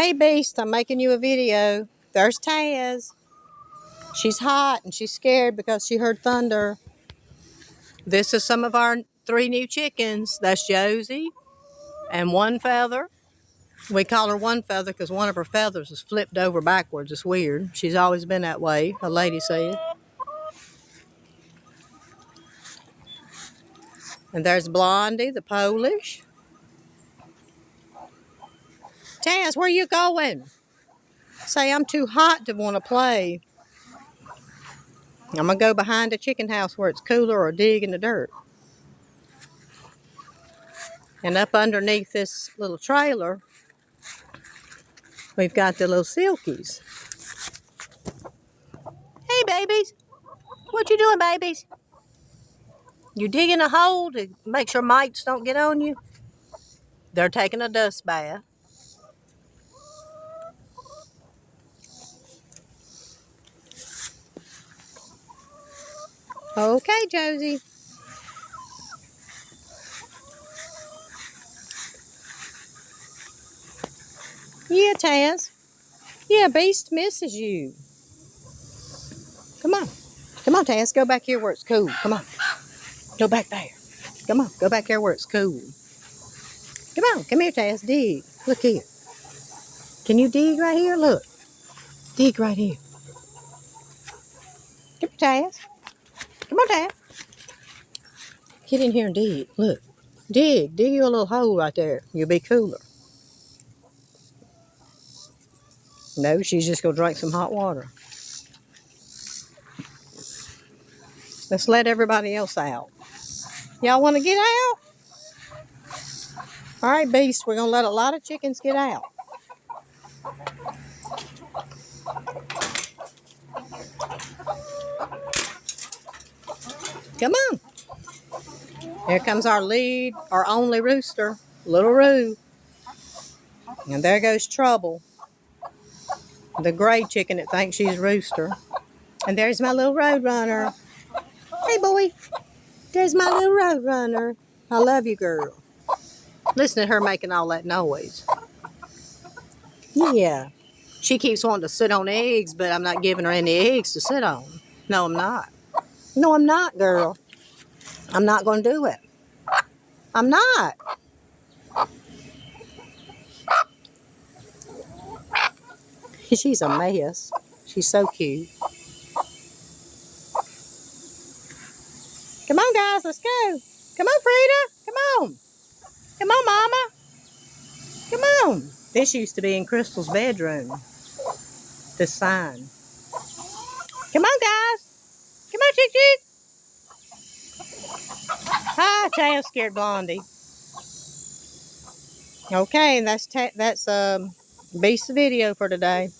Hey Beast, I'm making you a video. There's Taz. She's hot and she's scared because she heard thunder. This is some of our 3 new chickens. That's Josie and One Feather. We call her One Feather because one of her feathers is flipped over backwards. It's weird. She's always been that way, a lady said. And there's Blondie, the Polish. Taz, where you going? Say, I'm too hot to want to play. I'm going to go behind the chicken house where it's cooler or dig in the dirt. And up underneath this little trailer, we've got the little silkies. Hey, babies. What you doing, babies? You digging a hole to make sure mites don't get on you? They're taking a dust bath. Okay, Josie. Yeah, Taz. Yeah, Beast misses you. Come on. Come on, Taz. Go back here where it's cool. Come on. Go back there. Come on. Go back there where it's cool. Come on. Come here, Taz. Dig. Look here. Can you dig right here? Look. Dig right here. Come here, Taz. Come on, Taz. Get in here and dig. Look. Dig. Dig you a little hole right there. You'll be cooler. No, she's just going to drink some hot water. Let's let everybody else out. Y'all want to get out? All right, Beast, we're going to let a lot of chickens get out. Come on. Here comes our lead, our only rooster, Little Roo. And there goes Trouble, the gray chicken that thinks she's rooster. And there's my little road runner. Hey, boy. There's my little road runner. I love you, girl. Listen to her making all that noise. Yeah. She keeps wanting to sit on eggs, but I'm not giving her any eggs to sit on. No, I'm not. No, I'm not, girl. I'm not going to do it. I'm not. She's a mess. She's so cute. Come on, guys. Let's go. Come on, Frida. Come on. Come on, Mama. Come on. This used to be in Crystal's bedroom. This sign. Come on, guys. Come on, Chick Chick. Hi, Taz scared Blondie. Okay, that's Beast's video for today.